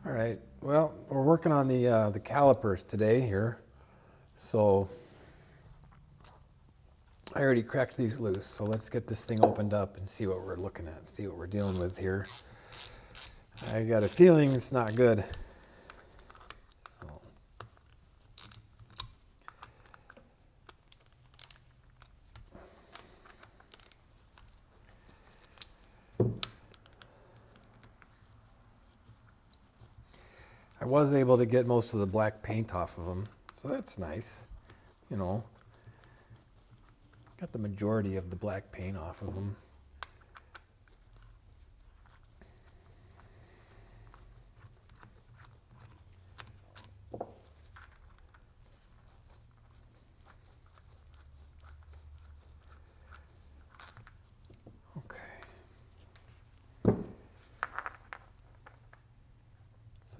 All right, well, we're working on the calipers today here. So I already cracked these loose, so let's get this thing opened up and see what we're looking at, see what we're dealing with here. I got a feeling it's not good. So. I was able to get most of the black paint off of them, so that's nice, you know. Got the majority of the black paint off of them.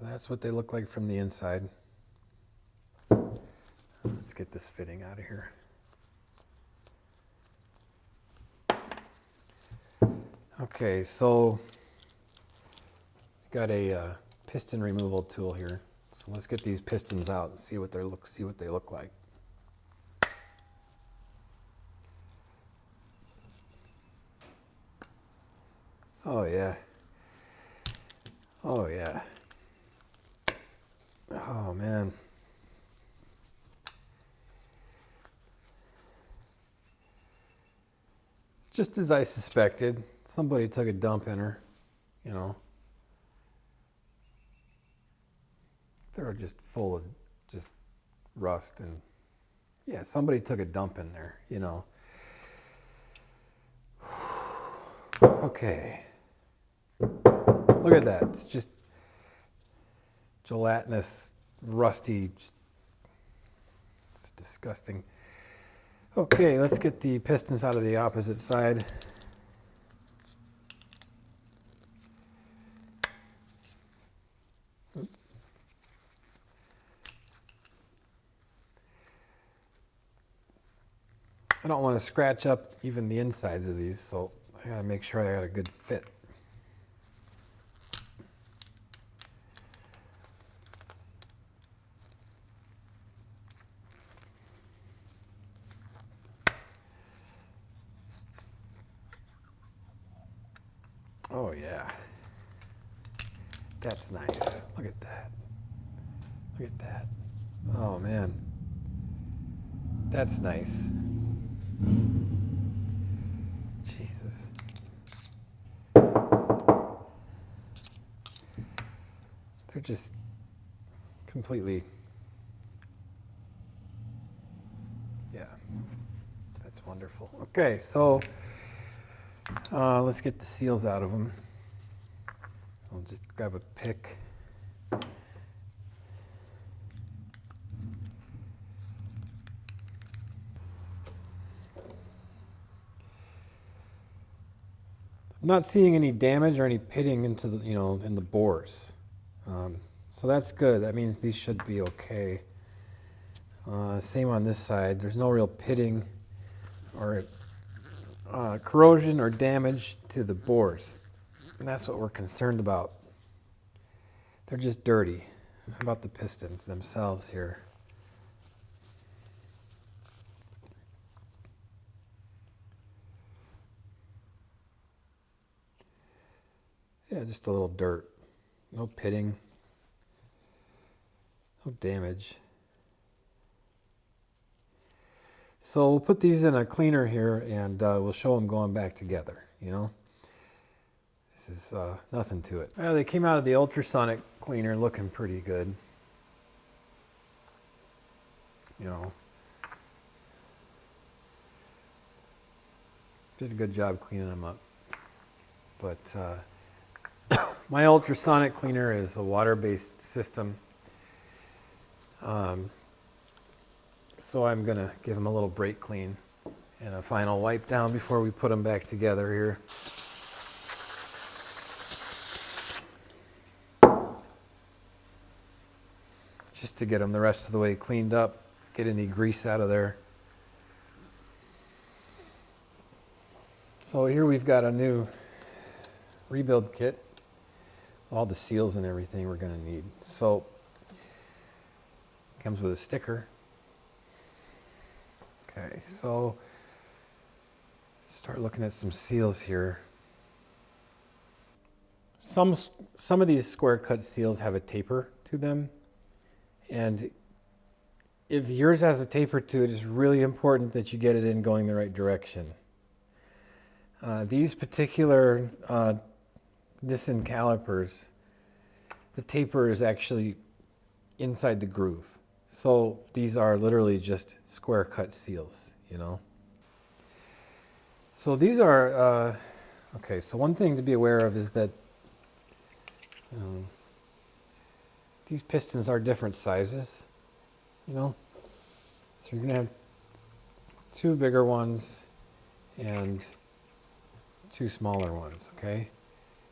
That's what they look like from the inside. Let's get this fitting out of here. Okay, so got a piston removal tool here. So let's get these pistons out and see what they look like. Oh yeah. Oh yeah. Oh man. Just as I suspected, somebody took a dump in her, you know. They were just full of just rust and yeah, somebody took a dump in there, you know. Okay. Look at that. It's just gelatinous, rusty. It's disgusting. Okay, let's get the pistons out of the opposite side. I don't want to scratch up even the insides of these, so I gotta make sure I got a good fit. Oh yeah, that's nice. Look at that. Look at that. Oh man, that's nice. Jesus. They're just completely, yeah, that's wonderful. Okay, so let's get the seals out of them. I'll just grab a pick. I'm not seeing any damage or any pitting into the, in the bores. So that's good. That means these should be okay. Same on this side. There's no real pitting or corrosion or damage to the bores. And that's what we're concerned about. They're just dirty. How about the pistons themselves here? Yeah, just a little dirt. No pitting. No damage. So we'll put these in a cleaner here and we'll show them going back together, you know. This is nothing to it. Well, they came out of the Ultrasonic cleaner looking pretty good. You know. Did a good job cleaning them up. But my Ultrasonic cleaner is a water-based system. So I'm going to give them a little brake clean and a final wipe down before we put them back together here. Just to get them the rest of the way cleaned up, get any grease out of there. So here we've got a new rebuild kit. all the seals and everything we're going to need. So it comes with a sticker. Okay, so start looking at some seals here. Some of these square cut seals have a taper to them, and if yours has a taper to it, it's really important that you get it in going the right direction. These particular Nissan calipers, the taper is actually inside the groove. So these are literally just square cut seals, you know. So these are, okay, so one thing to be aware of is that these pistons are different sizes, you know. So you're going to have two bigger ones and two smaller ones, okay?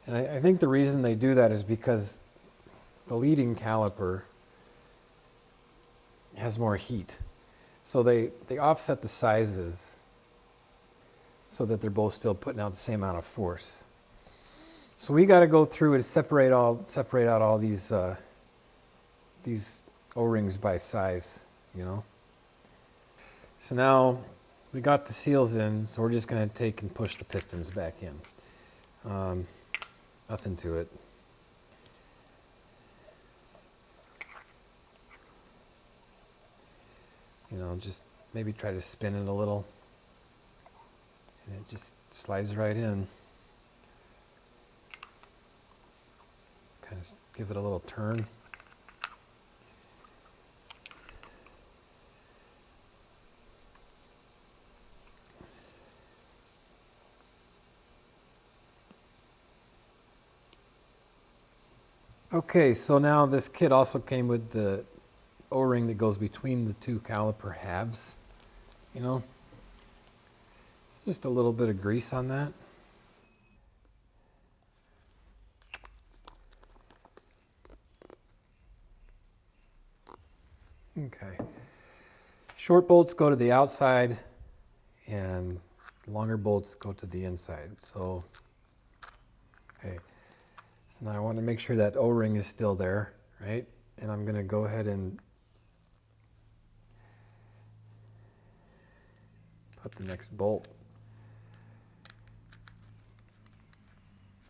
And I think the reason they do that is because the leading caliper has more heat. So they offset the sizes so that they're both still putting out the same amount of force. So we got to go through and separate out all these O-rings by size, you know. So now we got the seals in, so we're just going to take and push the pistons back in. Nothing to it. You know, just maybe try to spin it a little, and it just slides right in. Kind of give it a little turn. Okay, so now this kit also came with the O-ring that goes between the two caliper halves, you know. It's just a little bit of grease on that. Okay. Short bolts go to the outside and longer bolts go to the inside. So, okay. So now I want to make sure that O-ring is still there, right? And I'm going to go ahead and put the next bolt.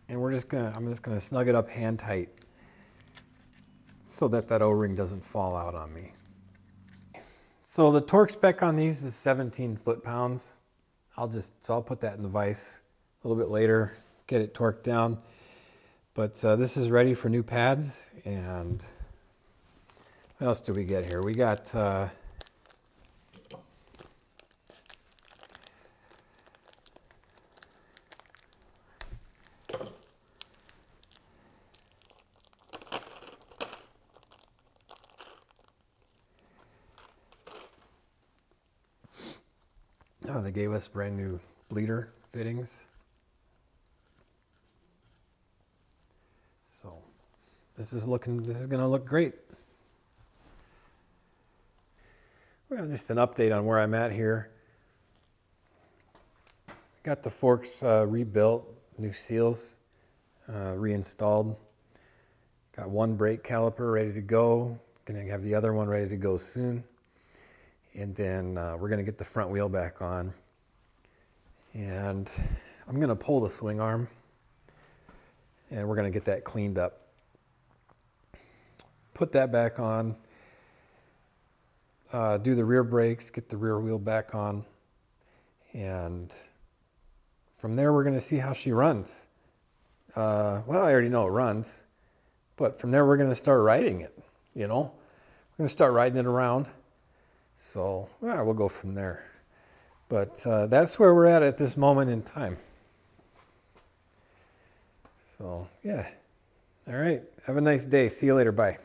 And I'm just gonna snug it up hand tight so that O-ring doesn't fall out on me. So the torque spec on these is 17 foot-pounds. I'll put that in the vise a little bit later, get it torqued down. But this is ready for new pads. And what else do we get here? We got they gave us brand new bleeder fittings. So this is going to look great. Well, just an update on where I'm at here. Got the forks rebuilt, new seals reinstalled. Got one brake caliper ready to go. Gonna have the other one ready to go soon. And then we're gonna get the front wheel back on. And I'm gonna pull the swing arm and we're gonna get that cleaned up. Put that back on, do the rear brakes, get the rear wheel back on, and from there we're gonna see how she runs. Well, I already know it runs, but from there we're gonna start riding it, you know? We're gonna start riding it around. So we'll go from there. But that's where we're at this moment in time. So yeah. All right. Have a nice day. See you later. Bye.